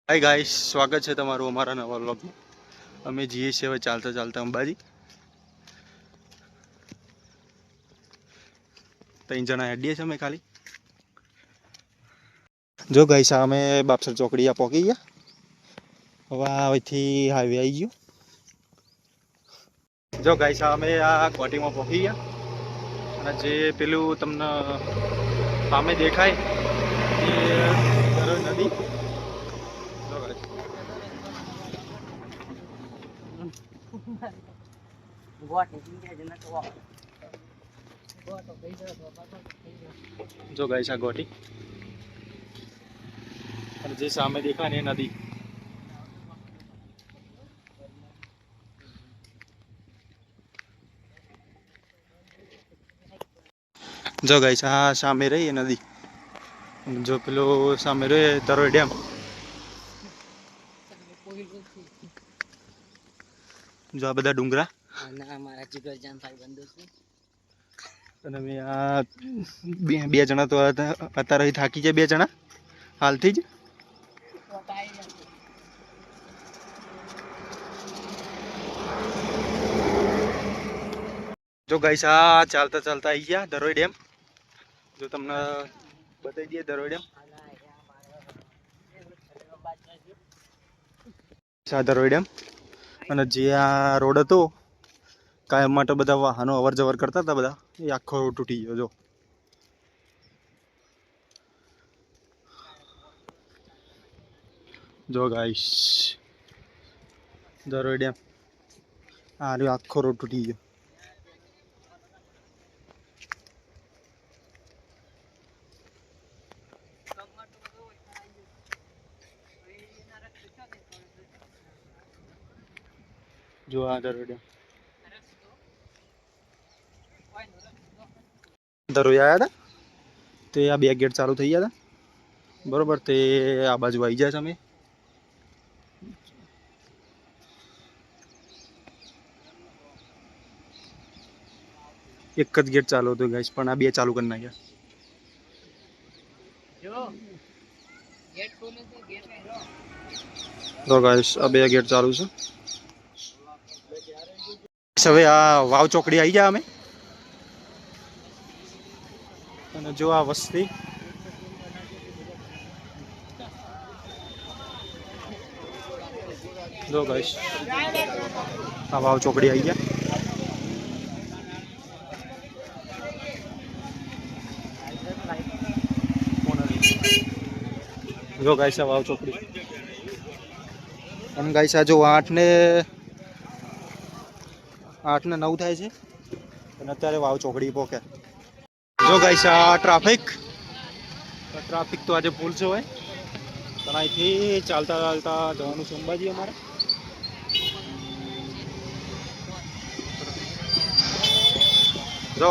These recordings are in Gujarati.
હાય ગાઈસ, સ્વાગત છે તમારું અમારા નવા વ્લોગમાં. અમે જઈએ છીએ હવે ચાલતા ચાલતા અંબાજી. 3 જણા હેડીએ છીએ અમે ખાલી. જો ગાઈસ, અમે બાપસર ચોકડીયા પહોંચી ગયા. હવે અહીંથી હાઈવે આવી ગયો. જો ગાઈસ, અમે આ કોટીમાં પહોંચી ગયા અને જે પેલું તમને સામે દેખાય એ નદી. જો ગાઈસ, આ ગોટી અને જે સામે દેખાય ને એ નદી. જો ગાઈસ, આ સામે રહી એ નદી. જો પેલો સામે રહે તરોઈ ડેમ. જો આ બધા ડુંગરા અને અમે આ બે જણા તો અત્યારે થાકી જાય. 2 જણા હાલથી જ. જો ગાઈસ, આ ચાલતા ચાલતા આવી ગયા ધરોઈ ડેમ. જો તમને બતાવી દઈએ ધરોઈ ડેમ. ધરોઈ ડેમ અને જે આ રોડ હતો કાયમ માટે બધા વાહનો અવર જવર કરતા હતા બધા, એ આખો રોડ તૂટી ગયો. જો ગાઈસ, ધરોઈ ડેમ આ રહ્યો, આખો રોડ તૂટી ગયો. જો આ ધરોઈ ડેમ. ધરોઈ આવ્યા હતા તે આ 2 ગેટ ચાલુ થઈ ગયા હતા બરોબર. તે આ બાજુ આવી જાય છે. અમે એક જ ગેટ ચાલુ હતો ગાઈસ, પણ આ 2 ચાલુ કરી નાખ્યા. તો ગાઈસ, આ 2 ગેટ ચાલુ છે. હવે આ વાવ ચોકડી આવી ગયા અમે. અને જો આ વસ્તી. જો ગાઈસ, આ વાવ ચોકડી આવી ગયા. જો ગાઈસ, આ વાવ ચોકડી. અને ગાઈસ, આ જો 8 ને 9 થાય છે અને અત્યારે વાવ ચોકડી પહોંચ્યા. જો ગાઈસ, આ ટ્રાફિક તો આજે ફૂલ છે હોય. પણ અહીંથી ચાલતા ચાલતા જવાનું છે અંબાજી અમારે. જો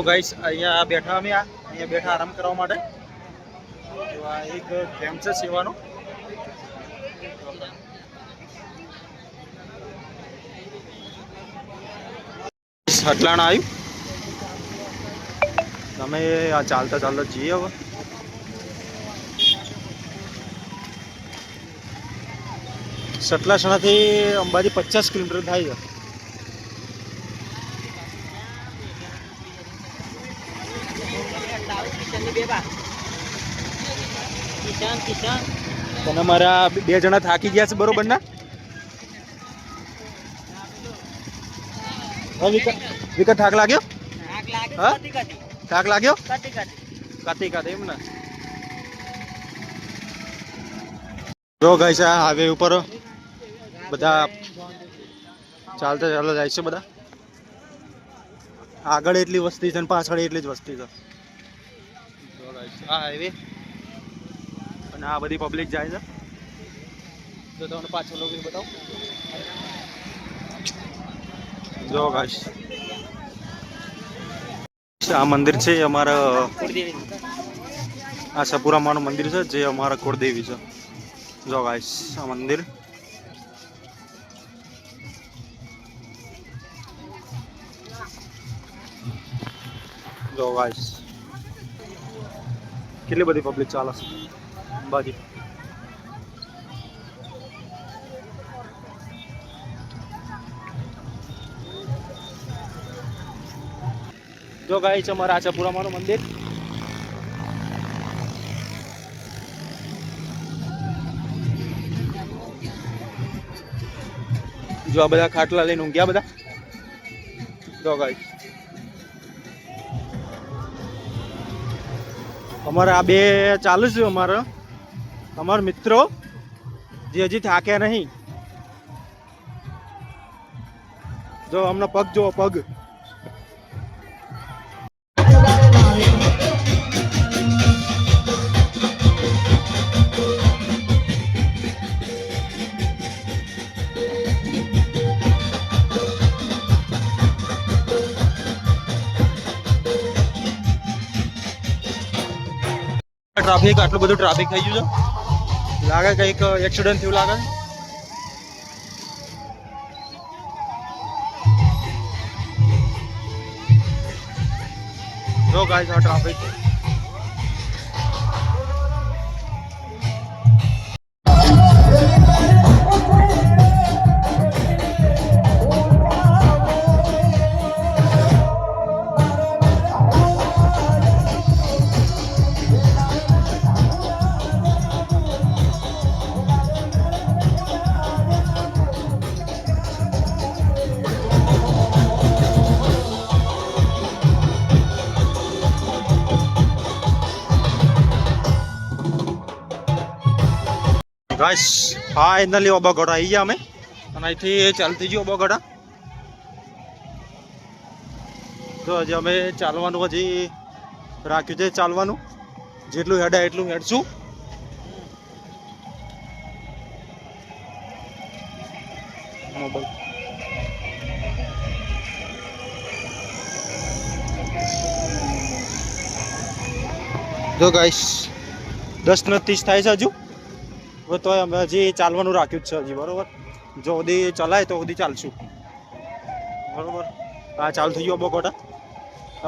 ગાઈસ, અહીંયા બેઠા અમે. અહીંયા બેઠા આરામ કરવા માટે. તો આ એક કેમ્પ છે સેવાનો. હટલાણા આવ્યું. અમે આ ચાલતા ચાલતા જઈએ હવે. સતલાસણાથી અંબાજી 50 કિલોમીટર થાય છે. અને અમારા 2 જણા થાકી ગયા છે બરોબર ના. વિકટ થાક લાગ્યો. થાક લાગ્યો કાતી એમ ને. જો ગાઈસ, આ હાઈવે ઉપર બધા ચાલતા ચાલતા જાય છે બધા. આગળ એટલી વસ્તી છે અને પાછળ એટલી જ વસ્તી છે. જો ગાઈસ, આ હાઈવે અને આ બધી પબ્લિક જાય છે. જો તમને પાછળ લોકો બતાવું. જો ગાઈસ, આ મંદિર છે અમારા આશાપુરા માનું મંદિર છે, જે અમારા કુળદેવી છે. જો ગાઈસ, આ મંદિર. જો ગાઈસ, કેટલી બધી પબ્લિક ચાલે છે અંબાજી. જો ગાઈસ અમારા આશાપુરામાનું મંદિર. જો આ બધા ખાટલા લઈને ઊંઘ્યા બધા. જો ગાઈસ અમારા આ બે ચાલુ છે. અમારા મિત્રો જે હજી થાક્યા નહીં. જો અમને પગ જો પગ. ટ્રાફિક આટલું બધું ટ્રાફિક થઈ ગયું છે. લાગે કંઈક એક્સિડન્ટ થયું લાગે. જો ગાઈસ આ ટ્રાફિક. ગાઈસ ફાઇનલી ઓબાગઢ આવી ગયા અમે. અને અહીંથી ચાલતી ગયો ઓબાગઢ. તો હજી અમે ચાલવાનું હજી રાખ્યું છે. ચાલવાનું જેટલું હેડાય એટલું હેડશું. મોબાઈલ જો ગાઈસ 10:30 થાય છે હજુ. તો અમે હજી ચાલવાનું રાખ્યું જ છે હજી. બરોબર, જો સુધી ચલાય તો સુધી ચાલશું. બરોબર, હા ચાલુ થઈ ગયો બકોટા.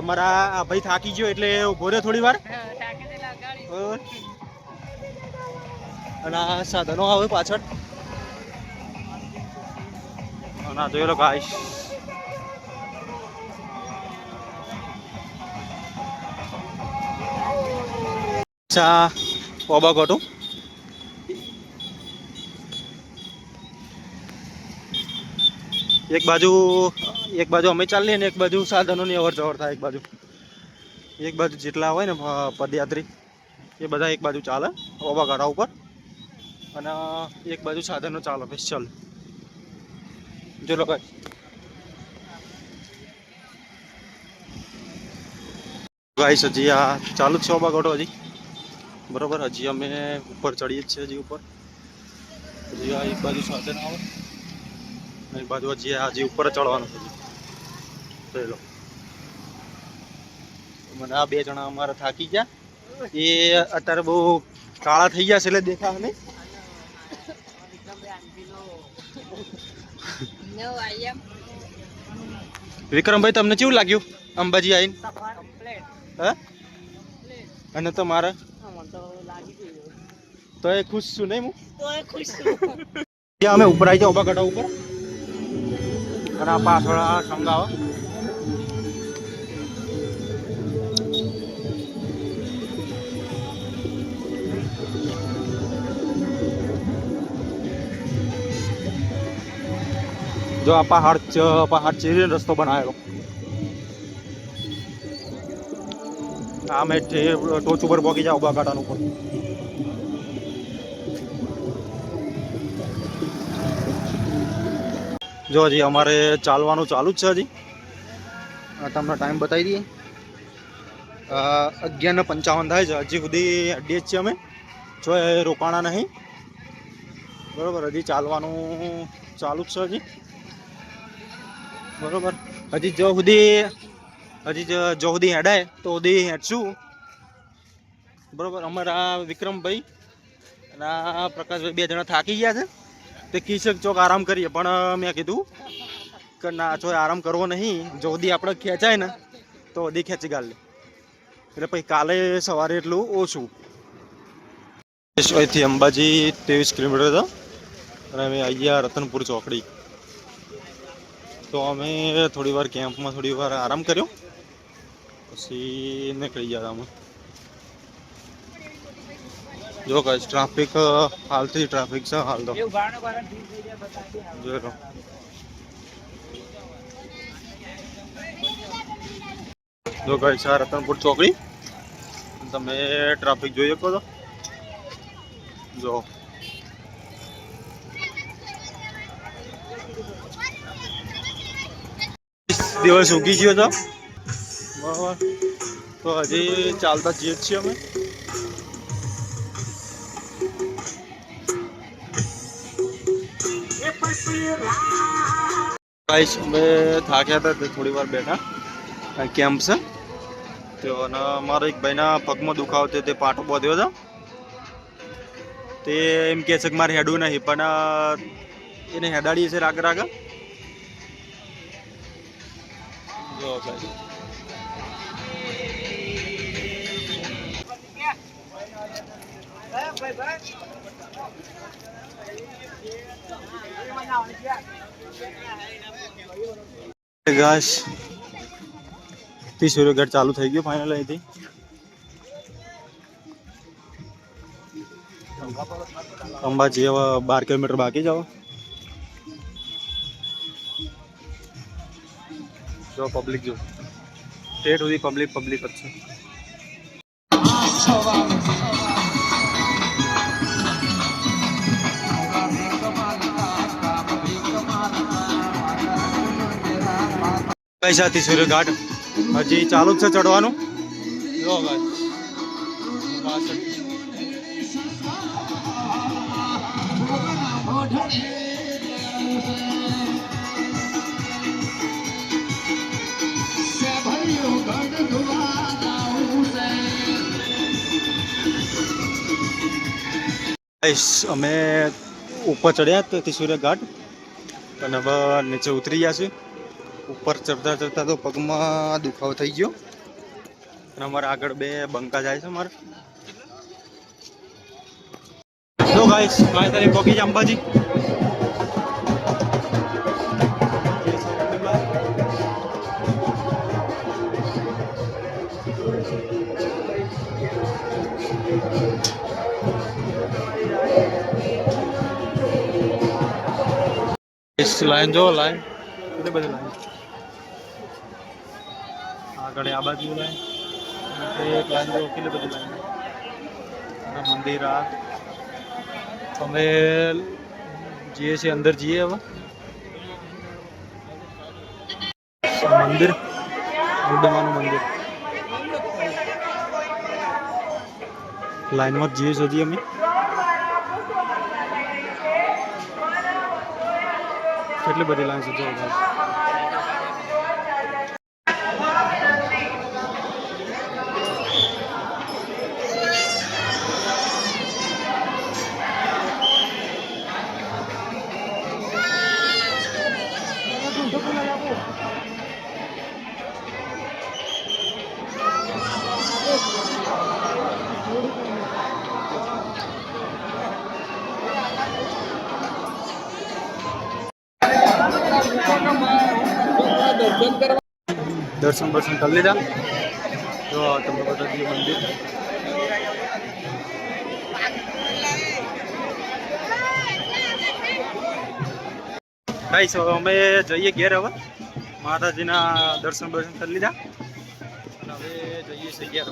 અમારા આ ભાઈ થાકી ગયો એટલે ઉભો રહ્યો થોડી વાર. બરોબર, અને આ સાધનો આવે પાછળ. અને આ જોઈ લો ગાઈસ. અચ્છા ઓબાગઢ એક બાજુ અમે ચાલીએ ને એક બાજુ સાધનોની અવર જવર થાય. એક બાજુ જેટલા હોય ને પદયાત્રી એ બધા એક બાજુ ચાલે ઓબાગાડા ઉપર, અને એક બાજુ સાધનો ચાલે સ્પેશિયલ. જો લોકો ગાઈસ હજી આ ચાલુ જ છે ઓબાગાડો હજી. બરોબર, હજી અમે ઉપર ચડીએ જ છીએ. હજી ઉપર હજી આ એક બાજુ સાધન આવે, એક બાજુ હજી ઉપર ચડવાનું છે. લો મને આ બે જણા અમારા થાકી ગયા. એ અત્યારે બહુ કાળા થઈ ગયા છે એટલે દેખા નહીં. વિક્રમભાઈ તમને કેવું લાગ્યું અંબાજી આવીને? હા, અને તમારે તો એ ખુશ છું નહીં? હું અમે ઉપર આવી જાવ ઓબાગઢા ઉપર. અને આ પાછળ સંગાવા જો આ પહાડ ચીરીને રસ્તો બનાવેલો. આમે ટોચ ઉપર પહોંચી જાવ ઓબાગઢા ઉપર. જો હજી અમારે ચાલવાનું ચાલુ જ છે. હજી તમને ટાઈમ બતાવી દઈએ. 11:55 થાય છે. હજી સુધી અડીએ જ છીએ અમે. જો એ રોકાણા નહીં. બરોબર, હજી ચાલવાનું ચાલુ જ છે હજી. બરોબર, હજી જો સુધી હેડાય તો સુધી હેડશું. બરોબર, અમારા વિક્રમભાઈ અને આ પ્રકાશભાઈ બે જણા થાકી ગયા છે. તે કિશક ચોક આરામ કરીએ, પણ મેં કીધું કે ના ચો આરામ કરવો નહીં. જો સુધી આપણે ખેંચાય ને તો સુધી ખેંચી ગાળ લે. એટલે પછી કાલે સવારે એટલું ઓછું. અહીંથી અંબાજી 23 કિલોમીટર હતા અને અમે અહીંયા રતનપુર ચોકડી. તો અમે થોડી વાર કેમ્પમાં થોડી વાર આરામ કર્યો પછી નીકળી ગયા અમે. જો ગાઈસ ટ્રાફિક હાલથી ટ્રાફિક છે હાલ તો જોઈ લો. જો ગાઈસ આ રતનપુર ચોકડી તમે ટ્રાફિક જોઈ શકો છો. જો દિવસ ઉગી ગયો હતો બરાબર. તો હજી ચાલતા જઈએ છીએ અમે. ગાઈસ અમે થાક્યા હતા થોડી વાર બેઠા કેમ્પ છે તો અને મારા એક ભાઈના પગમાં દુખાવો થયો તે પાટો બાંધ્યો હતો. તે એમ કહે છે કે મારે હેડવું નહીં પણ એને હેડાડીએ છે રાગ રાગ. જો ભાઈ ગાઈસ સૂર્યગઢ ચાલુ થઈ ગયો ફાઇનલ. અહીંથી અંબાજી હવે 12 કિલોમીટર બાકી જાવ. જો પબ્લિક જો સ્ટેટ સુધી પબ્લિક જ છે. પૈસાથી સૂર્યઘાટ હજી ચાલુ જ છે ચડવાનું. જો અમે ઉપર ચડ્યા તો સૂર્યઘાટ અને હવે નીચે ઉતરી ગયા છે. ઉપર ચડતા ચડતા તો પગમાં દુખાવો થઈ ગયો અને અમારે આગળ 2 બંકા જાય છે અમારે. તો ગાઈસ ફાઇનલી પહોંચી ગયા અંબાજી. લાઈન જો લાઈન કેટલી બધી લાઈન આગળ આ બાજુ લાઈન એક લાઈન જો કેટલી બધી લાઈન અને મંદિર આ અમે જઈએ છીએ અંદર જઈએ. હવે મંદિર બુદ્ધમાનું મંદિર લાઈનમાં જઈએ છીએ અમે. કેટલી બધી લાઈન છે જો દર્શન કરી લીધા. જો તમને બતાવી દઈએ મંદિર. ગાઈસ અમે જઈએ ઘેર. હવે માતાજીના દર્શન કરી લીધા અને હવે જઈએ છીએ ઘેર.